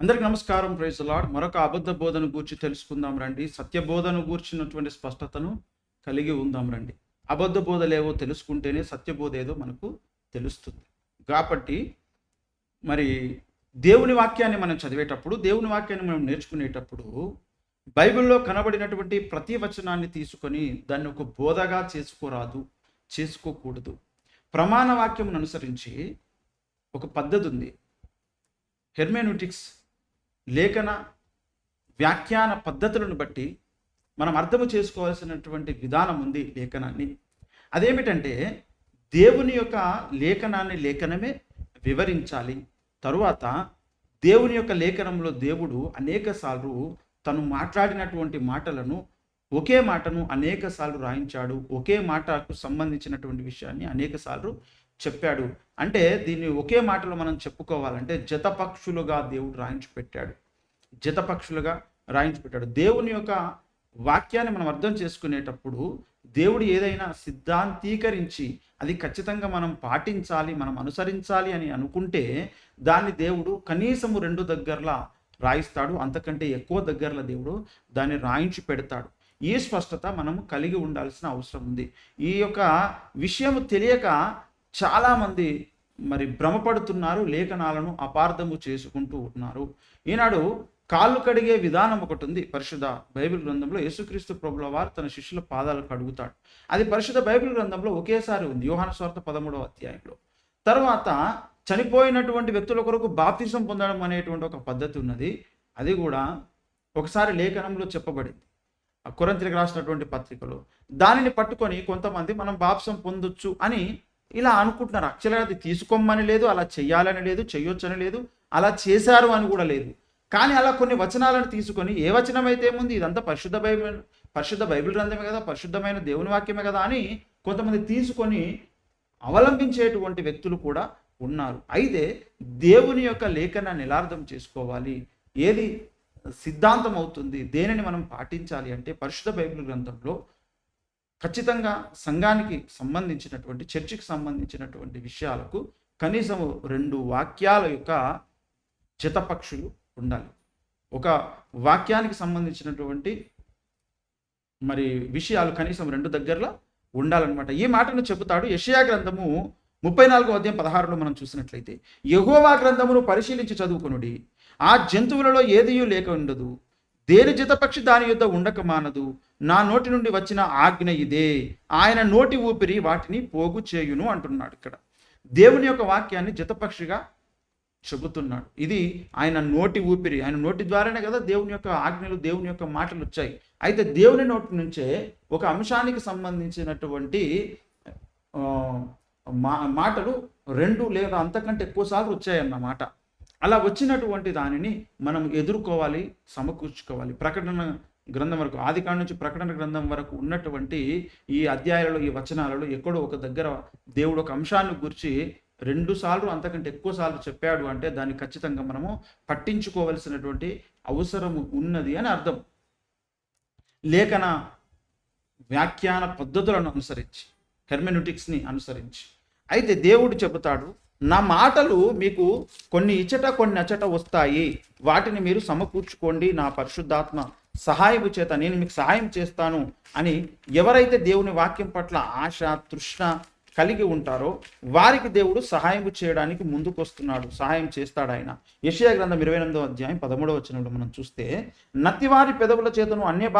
అందరికీ నమస్కారం. Praise the lord. మరొక అబద్ధ బోధన గూర్చి తెలుసుకుందాం రండి. సత్య బోధను గూర్చినటువంటి స్పష్టతను కలిగి ఉందాం రండి. అబద్ధ బోధలేవో తెలుసుకుంటేనే సత్య బోధ ఏదో మనకు తెలుస్తుంది. కాబట్టి మరి దేవుని వాక్యాన్ని మనం చదివేటప్పుడు, దేవుని వాక్యాన్ని మనం నేర్చుకునేటప్పుడు బైబిల్లో కనబడినటువంటి ప్రతి వచనాన్ని తీసుకొని దాన్ని ఒక బోధగా చేసుకోకూడదు. ప్రమాణ వాక్యమును అనుసరించి ఒక పద్ధతి ఉంది. హెర్మెనూటిక్స్ లేఖన వ్యాఖ్యాన పద్ధతులను బట్టి మనం అర్థము చేసుకోవాల్సినటువంటి విధానం ఉంది లేఖనాన్ని. అదేమిటంటే దేవుని యొక్క లేఖనమే వివరించాలి. తరువాత దేవుని యొక్క లేఖనంలో దేవుడు అనేకసార్లు తను మాట్లాడినటువంటి మాటలను, ఒకే మాటను అనేకసార్లు రాయించాడు. ఒకే మాటకు సంబంధించినటువంటి విషయాన్ని అనేకసార్లు చెప్పాడు. అంటే దీన్ని ఒకే మాటలో మనం చెప్పుకోవాలంటే జతపక్షులుగా దేవుడు రాయించి పెట్టాడు. దేవుని యొక్క వాక్యాన్ని మనం అర్థం చేసుకునేటప్పుడు దేవుడు ఏదైనా సిద్ధాంతీకరించి అది ఖచ్చితంగా మనం పాటించాలి, మనం అనుసరించాలి అని అనుకుంటే దాన్ని దేవుడు కనీసము 2 దగ్గరలా రాయిస్తాడు. అంతకంటే ఎక్కువ దగ్గరలో దేవుడు దాన్ని రాయించి పెడతాడు. ఈ స్పష్టత మనం కలిగి ఉండాల్సిన అవసరం ఉంది. ఈ యొక్క విషయం తెలియక చాలామంది మరి భ్రమపడుతున్నారు, లేఖనాలను అపార్థము చేసుకుంటూ ఉన్నారు. ఈనాడు కాళ్ళు కడిగే విధానం ఒకటి ఉంది పరిశుద్ధ బైబిల్ గ్రంథంలో. యేసుక్రీస్తు ప్రభుల వారు తన శిష్యుల పాదాలు కడుగుతాడు. అది పరిశుద్ధ బైబిల్ గ్రంథంలో ఒకేసారి ఉంది, యోహాను సువార్త 13వ అధ్యాయంలో. తర్వాత చనిపోయినటువంటి వ్యక్తుల కొరకు బాప్తిసం పొందడం అనేటువంటి ఒక పద్ధతి ఉన్నది. అది కూడా ఒకసారి లేఖనంలో చెప్పబడింది, కొరింథీయులకు రాసినటువంటి పత్రికలో. దానిని పట్టుకొని కొంతమంది మనం బాప్తిసం పొందొచ్చు అని ఇలా అనుకుంటున్నారు. యాక్చువల్గా అది తీసుకోమని లేదు, అలా చెయ్యాలని లేదు, చెయ్యొచ్చని లేదు, అలా చేశారు అని కూడా లేదు. కానీ అలా కొన్ని వచనాలను తీసుకొని, ఏ వచనం అయితే ఏముంది, ఇదంతా పరిశుద్ధ బైబిల్ గ్రంథమే కదా, పరిశుద్ధమైన దేవుని వాక్యమే కదా అని కొంతమంది తీసుకొని అవలంబించేటువంటి వ్యక్తులు కూడా ఉన్నారు. అయితే దేవుని యొక్క లేఖనాన్ని ఎలా అర్థం చేసుకోవాలి, ఏది సిద్ధాంతం అవుతుంది, దేనిని మనం పాటించాలి అంటే పరిశుద్ధ బైబిల్ గ్రంథంలో ఖచ్చితంగా సంఘానికి సంబంధించినటువంటి, చర్చికి సంబంధించినటువంటి విషయాలకు కనీసము 2 వాక్యాల యొక్క జతపక్షులు ఉండాలి. ఒక వాక్యానికి సంబంధించినటువంటి మరి విషయాలు కనీసం 2 దగ్గరలో ఉండాలన్నమాట. ఈ మాటను చెబుతాడు యెషయా గ్రంథము 34వ అధ్యాయం 16లో మనం చూసినట్లయితే, యెహోవా గ్రంథమును పరిశీలించి చదువుకొనుడి, ఆ జంతువులలో ఏదియూ లేక ఉండదు, దేని జతపక్షి దాని యొద్ద ఉండక మానదు, నా నోటి నుండి వచ్చిన ఆజ్ఞ ఇదే, ఆయన నోటి ఊపిరి వాటిని పోగు చేయును అంటున్నాడు. ఇక్కడ దేవుని యొక్క వాక్యాన్ని జతపక్షిగా చెబుతున్నాడు. ఇది ఆయన నోటి ఊపిరి, ఆయన నోటి ద్వారానే కదా దేవుని యొక్క ఆజ్ఞలు, దేవుని యొక్క మాటలు వచ్చాయి. అయితే దేవుని నోటి నుంచే ఒక అంశానికి సంబంధించినటువంటి మాటలు 2 లేదా అంతకంటే ఎక్కువసార్లు వచ్చాయన్నమాట. అలా వచ్చినటువంటి దానిని మనం ఎదుర్కోవాలి, సమకూర్చుకోవాలి. ప్రకటన గ్రంథం వరకు, ఆదికాండం నుంచి ప్రకటన గ్రంథం వరకు ఉన్నటువంటి ఈ అధ్యాయాలలో, ఈ వచనాలలో ఎక్కడో ఒక దగ్గర దేవుడు ఒక అంశాన్ని గురించి 2 సార్లు అంతకంటే ఎక్కువ సార్లు చెప్పాడు అంటే దాన్ని ఖచ్చితంగా మనము పట్టించుకోవలసినటువంటి అవసరం ఉన్నది అని అర్థం. లేఖన వ్యాఖ్యాన పద్ధతులను అనుసరించి, హెర్మెనూటిక్స్ని అనుసరించి. అయితే దేవుడు చెబుతాడు, నా మాటలు మీకు కొన్ని ఇచ్చట కొన్ని అచ్చట వస్తాయి, వాటిని మీరు సమకూర్చుకోండి, నా పరిశుద్ధాత్మ సహాయము చేత నేను మీకు సహాయం చేస్తాను అని. ఎవరైతే దేవుని వాక్యం పట్ల ఆశ, తృష్ణ కలిగి ఉంటారో వారికి దేవుడు సహాయం చేయడానికి ముందుకు వస్తున్నాడు, సహాయం చేస్తాడు ఆయన. యెషయా గ్రంథం 28వ అధ్యాయం 13వ వచనంలో మనం చూస్తే, నత్తివారి పెదవుల చేతను అన్య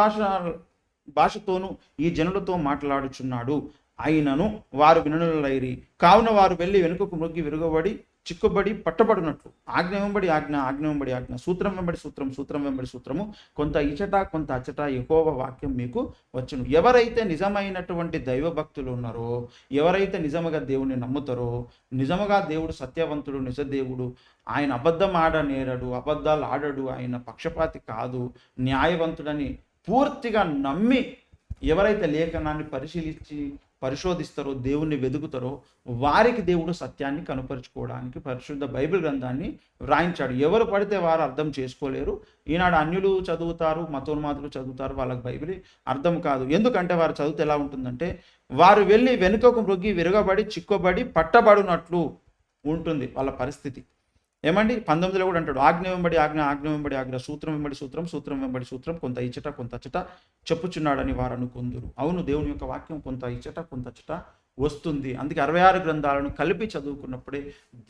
భాషతోనూ ఈ జనులతో మాట్లాడుచున్నాడు, అయినను వారు విననులైరి, కావున వారు వెళ్ళి వెనుకకు మొగ్గి విరుగబడి చిక్కుబడి పట్టబడినట్లు, ఆజ్ఞ వెంబడి ఆజ్ఞ, సూత్రం వెంబడి సూత్రము, కొంత ఇచట కొంత అచ్చట యెహోవా వాక్యం మీకు వచ్చును. ఎవరైతే నిజమైనటువంటి దైవ భక్తులు ఉన్నారో, ఎవరైతే నిజముగా దేవుని నమ్ముతారో, నిజముగా దేవుడు సత్యవంతుడు, నిజదేవుడు, ఆయన అబద్ధం ఆడనేరడు, అబద్ధాలు ఆడడు, ఆయన పక్షపాతి కాదు, న్యాయవంతుడని పూర్తిగా నమ్మి ఎవరైతే లేఖనాన్ని పరిశోధిస్తారో, దేవుణ్ణి వెతుకుతారో వారికి దేవుడు సత్యాన్ని కనుపరుచుకోవడానికి పరిశుద్ధ బైబిల్ గ్రంథాన్ని వ్రాయించాడు. ఎవరు పడితే వారు అర్థం చేసుకోలేరు. ఈనాడు అన్యులు చదువుతారు, మతోన్మాదులు చదువుతారు, వాళ్ళకి బైబిల్ అర్థం కాదు. ఎందుకంటే వారు చదివితే ఎలా ఉంటుందంటే, వారు వెళ్ళి వెనుకకు మృగ్గి విరగబడి చిక్కుబడి పట్టబడినట్లు ఉంటుంది వాళ్ళ పరిస్థితి. ఏమండి 19లో కూడా అంటాడు, ఆజ్ఞ వెంబడి ఆజ్ఞ, ఆజ్ఞ వెంబడి ఆజ్ఞ, సూత్రం వెంబడి సూత్రం, సూత్రం వెంబడి సూత్రం, కొంత ఇచ్చట కొంత అచ్చట చెప్పుచున్నాడని వారు అనుకుందురు. అవును, దేవుని యొక్క వాక్యం కొంత ఇచ్చట కొంత అచ్చట వస్తుంది. అందుకే 66 గ్రంథాలను కలిపి చదువుకున్నప్పుడే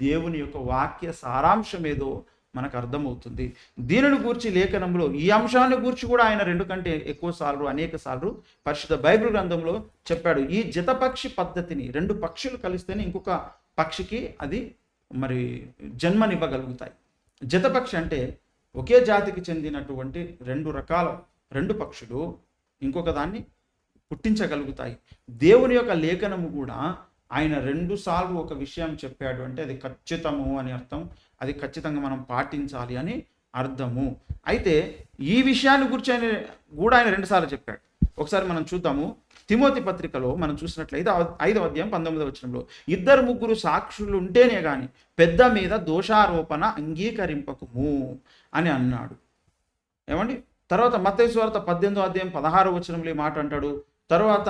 దేవుని యొక్క వాక్య సారాంశం ఏదో మనకు అర్థమవుతుంది. దీనిని గూర్చి లేఖనంలో ఈ అంశాన్ని గూర్చి కూడా ఆయన 2 కంటే ఎక్కువ సార్లు, అనేక సార్లు పరిశుద్ధ బైబిల్ గ్రంథంలో చెప్పాడు. ఈ జతపక్షి పద్ధతిని, 2 పక్షులు కలిస్తేనే ఇంకొక పక్షికి అది మరి జన్మనివ్వగలుగుతాయి. జతపక్షి అంటే ఒకే జాతికి చెందినటువంటి 2 పక్షులు ఇంకొక దాన్ని పుట్టించగలుగుతాయి. దేవుని యొక్క లేఖనము కూడా ఆయన 2 సార్లు ఒక విషయం చెప్పాడు అంటే అది ఖచ్చితము అని అర్థం, అది ఖచ్చితంగా మనం పాటించాలి అని అర్థము. అయితే ఈ విషయాన్ని గురించి కూడా ఆయన 2 సార్లు చెప్పాడు. ఒకసారి మనం చూద్దాము. తిమోతి పత్రికలో మనం చూసినట్లయితే 5వ అధ్యాయం 19వ వచనంలో, 2-3 సాక్షులు ఉంటేనే గాని పెద్ద మీద దోషారోపణ అంగీకరింపకుము అని అన్నాడు. ఏమండి, తర్వాత మత్తయి సువార్త 18వ అధ్యాయం 16వ వచనంలో ఈ మాట అంటాడు. తర్వాత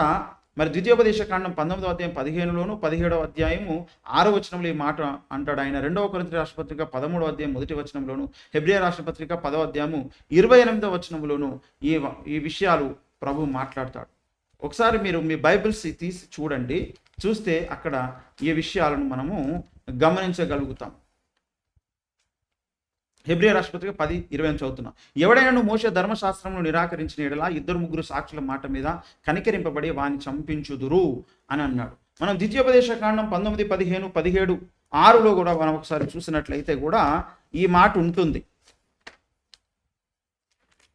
మరి ద్వితీయోపదేశ కాండం 19వ అధ్యాయం 15లోను, 17వ అధ్యాయము 6వ వచనంలో ఈ మాట అంటాడు ఆయన. 2వ కొరింథీ రాష్ట్రపత్రిక 13వ అధ్యాయం 1వ వచనంలోను, హెబ్రీ రాష్ట్రపత్రిక 10వ అధ్యాయము 28వ వచనంలోను ఈ విషయాలు ప్రభు మాట్లాడతాడు. ఒకసారి మీరు మీ బైబిల్స్ తీసి చూడండి, చూస్తే అక్కడ ఈ విషయాలను మనము గమనించగలుగుతాం. హెబ్రీ రాష్ట్రపత్రిక 10:20 చదువుతున్నాం. ఎవడైనా మోషే ధర్మశాస్త్రమును నిరాకరించిన యెడల 2-3 సాక్షుల మాట మీద కనికరింపబడి వాని చంపించుదురు అని అన్నాడు. మనం ద్వితీయోపదేశ కాండం 19, 15, 17, 6లో కూడా మనం ఒకసారి చూసినట్లయితే కూడా ఈ మాట ఉంటుంది.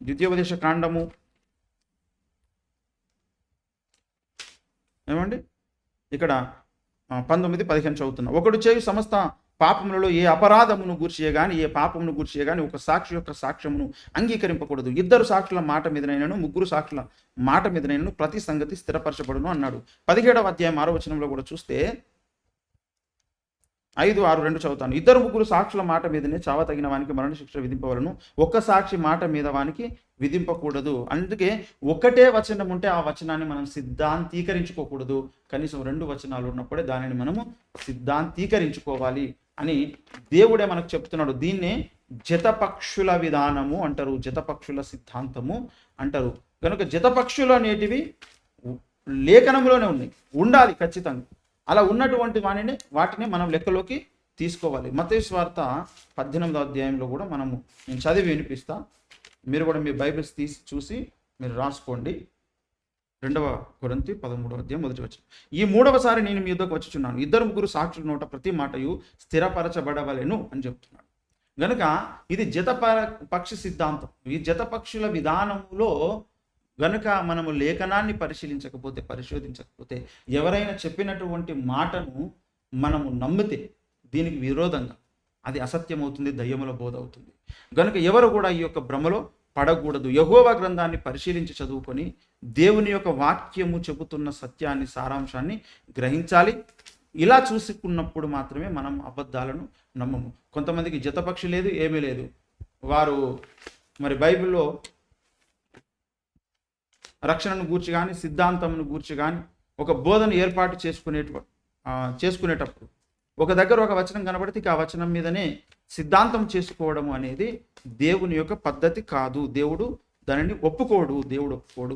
ద్వితీయోపదేశ కాండము ఏమండి ఇక్కడ 19, 15 చదువుతున్నా. ఒకడు చేయు సమస్త పాపములలో ఏ అపరాధమును గూర్చియే గాని ఏ పాపమును గూర్చియే గాని ఒక సాక్షి యొక్క సాక్ష్యమును అంగీకరింపకూడదు. 2 సాక్షుల మాట మీదనైనను 3 సాక్షుల మాట మీదనైనను ప్రతి సంగతి స్థిరపరచబడును అన్నాడు. 17వ అధ్యాయం 6వ వచనంలో కూడా చూస్తే 5, 6, 2 చదువుతాను. 2-3 సాక్షుల మాట మీదనే చావ తగిన వానికి మరణశిక్ష విధింపవలను, ఒక్క సాక్షి మాట మీద వానికి విధింపకూడదు. అందుకే ఒకటే వచనం ఉంటే ఆ వచనాన్ని మనం సిద్ధాంతీకరించుకోకూడదు. కనీసం 2 వచనాలు ఉన్నప్పుడే దానిని మనము సిద్ధాంతీకరించుకోవాలి అని దేవుడే మనకు చెప్తున్నాడు. దీన్నే జతపక్షుల విధానము అంటారు, జతపక్షుల సిద్ధాంతము అంటారు. కనుక జతపక్షులు అనేటివి లేఖనంలోనే ఉన్నాయి, ఉండాలి ఖచ్చితంగా. అలా ఉన్నటువంటి వాటిని మనం లెక్కలోకి తీసుకోవాలి. మత్తయి సువార్త 18వ అధ్యాయంలో కూడా మనము, నేను చదివి వినిపిస్తా, మీరు కూడా మీ బైబిల్స్ తీసి చూసి మీరు రాసుకోండి. 2వ కొరింథీ 13వ అధ్యాయం 1వ వచనం. ఈ 3వసారి నేను మీ యుద్ధకు వచ్చుచున్నాను, 2-3 సాక్షుల నోట ప్రతి మాటయు స్థిరపరచబడవలెను అని చెప్తున్నాడు. గనుక ఇది జతపక్షి సిద్ధాంతం. ఈ జతపక్షుల విధానంలో గనుక మనము లేఖనాన్ని పరిశోధించకపోతే ఎవరైనా చెప్పినటువంటి మాటను మనము నమ్మితే దీనికి విరోధంగా అది అసత్యమవుతుంది, దయ్యముల బోధ అవుతుంది. గనుక ఎవరు కూడా ఈ యొక్క భ్రమలో పడకూడదు. యెహోవా గ్రంథాన్ని పరిశీలించి చదువుకొని దేవుని యొక్క వాక్యము చెబుతున్న సత్యాన్ని, సారాంశాన్ని గ్రహించాలి. ఇలా చూసుకున్నప్పుడు మాత్రమే మనం అబద్ధాలను నమ్మము. కొంతమందికి జతపక్షి లేదు, ఏమీ లేదు. వారు మరి బైబిల్లో రక్షణను గూర్చి కానీ సిద్ధాంతమును గూర్చి కానీ ఒక బోధన ఏర్పాటు చేసుకునేటప్పుడు ఒక దగ్గర ఒక వచనం కనబడితే ఆ వచనం మీదనే సిద్ధాంతం చేసుకోవడము అనేది దేవుని యొక్క పద్ధతి కాదు. దేవుడు దానిని ఒప్పుకోడు, దేవుడు ఒప్పుకోడు.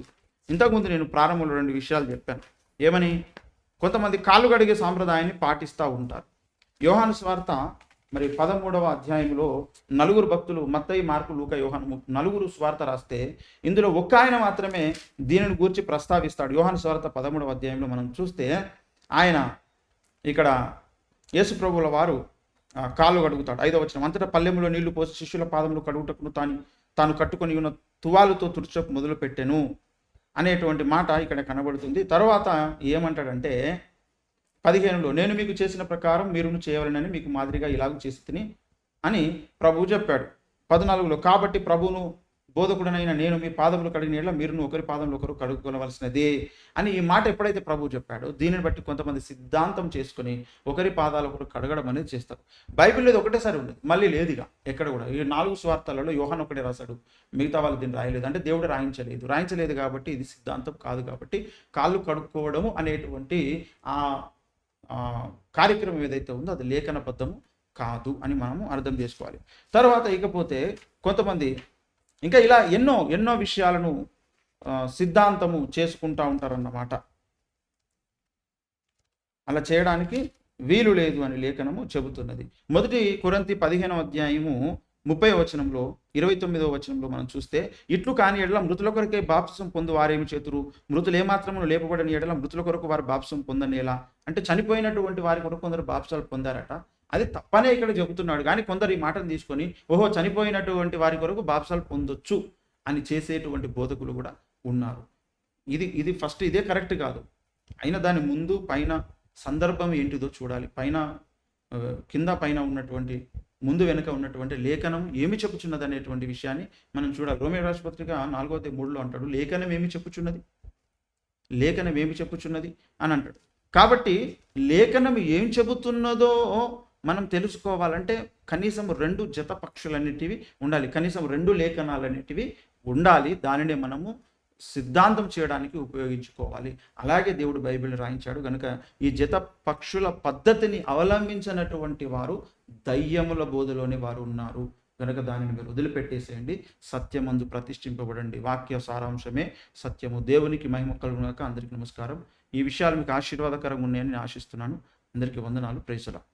ఇంతకుముందు నేను ప్రారంభంలో 2 విషయాలు చెప్పాను. ఏమని? కొంతమంది కాళ్ళు కడిగే సాంప్రదాయాన్ని పాటిస్తూ ఉంటారు. యోహాను సువార్త మరి 13వ అధ్యాయంలో 4 భక్తులు, మత్తయి, మార్కు, లూకా, యోహాను 4 సువార్త రాస్తే ఇందులో ఒక్క ఆయన మాత్రమే దీనిని గూర్చి ప్రస్తావిస్తాడు. యోహాను సువార్త 13వ అధ్యాయంలో మనం చూస్తే ఆయన ఇక్కడ యేసు ప్రభువుల వారు కాళ్ళు కడుగుతాడు. 5వ వచనం. అంతటా పల్లెములో నీళ్లు పోసి శిష్యుల పాదములు కడుగుటకును తాను కట్టుకొని ఉన్న తువాలుతో తుడుచకు మొదలు పెట్టెను అనేటువంటి మాట ఇక్కడ కనబడుతుంది. తర్వాత ఏమంటాడంటే 15లో, నేను మీకు చేసిన ప్రకారం మీరును చేయవలనని మీకు మాదిరిగా ఇలాగూ చేసి తిని అని ప్రభువు చెప్పాడు. 14లో, కాబట్టి ప్రభువును బోధకుడనైన నేను మీ పాదములు కడిగిన యెడల మీరును ఒకరి పాదములు ఒకరు కడుక్కొనవలసినదే అని ఈ మాట ఎప్పుడైతే ప్రభువు చెప్పాడో దీనిని బట్టి కొంతమంది సిద్ధాంతం చేసుకుని ఒకరి పాదాలు ఒకరు కడగడం అనేది చేస్తారు. బైబిల్లో ఇది ఒకటేసారి ఉంది, మళ్ళీ లేదు ఇక ఎక్కడ కూడా. ఈ 4 సువార్తలలో యోహాను ఒకటే రాశాడు, మిగతా వాళ్ళు దీన్ని రాయలేదు. అంటే దేవుడు రాయించలేదు కాబట్టి ఇది సిద్ధాంతం కాదు. కాబట్టి కాళ్ళు కడుక్కోవడము అనేటువంటి ఆ కార్యక్రమం ఏదైతే ఉందో అది లేఖనబద్ధము కాదు అని మనము అర్థం చేసుకోవాలి. తర్వాత ఇకపోతే కొంతమంది ఇంకా ఇలా ఎన్నో ఎన్నో విషయాలను సిద్ధాంతము చేసుకుంటూ ఉంటారన్నమాట. అలా చేయడానికి వీలు లేదు అని లేఖనము చెబుతున్నది. మొదటి కొరింథీ 15వ అధ్యాయము 30వ వచనంలో 29వ వచనంలో మనం చూస్తే, ఇట్లు కాని ఎడల మృతుల కొరకే బాప్తిసం పొందు వారేమి చేతురు, మృతులు ఏమాత్రమును లేపబడని ఎడల మృతుల కొరకు వారు బాప్తిసం పొందనేలా. అంటే చనిపోయినటువంటి వారి కొరకు కొందరు బాప్తిసాలు పొందారట. అది తప్పనే ఇక్కడ చెబుతున్నాడు. కానీ కొందరు ఈ మాటను తీసుకొని ఓహో చనిపోయినటువంటి వారి కొరకు బాప్తిసాలు పొందొచ్చు అని చేసేటువంటి బోధకులు కూడా ఉన్నారు. ఇది ఫస్ట్ ఇదే కరెక్ట్ కాదు. అయినా దాని ముందు పైన సందర్భం ఏంటిదో చూడాలి. కింద పైన ఉన్నటువంటి ముందు వెనుక ఉన్నటువంటి లేఖనం ఏమి చెప్పుచున్నది అనేటువంటి విషయాన్ని మనం చూడాలి. రోమీ రాష్ట్ర పత్రిక 4:3 అంటాడు, లేఖనం ఏమి చెప్పుచున్నది, లేఖనం ఏమి చెప్పుచున్నది అని అంటాడు. కాబట్టి లేఖనం ఏం చెబుతున్నదో మనం తెలుసుకోవాలంటే కనీసం 2 జత పక్షులన్నిటివి ఉండాలి, కనీసం 2 లేఖనాలన్నిటివి ఉండాలి. దానినే మనము సిద్ధాంతం చేయడానికి ఉపయోగించుకోవాలి. అలాగే దేవుడు బైబిల్ రాయించాడు కనుక ఈ జత పక్షుల పద్ధతిని అవలంబించినటువంటి వారు దయ్యముల బోధలోనే వారు ఉన్నారు కనుక దానిని మీరు వదిలిపెట్టేసేయండి. సత్యమందు ప్రతిష్ఠింపబడండి. వాక్య సారాంశమే సత్యము. దేవునికి మహిమ కలుగుగాక. అందరికీ నమస్కారం. ఈ విషయాలు మీకు ఆశీర్వాదకరంగా ఉన్నాయని నేను ఆశిస్తున్నాను. అందరికీ వందనాలు. Praise the lord.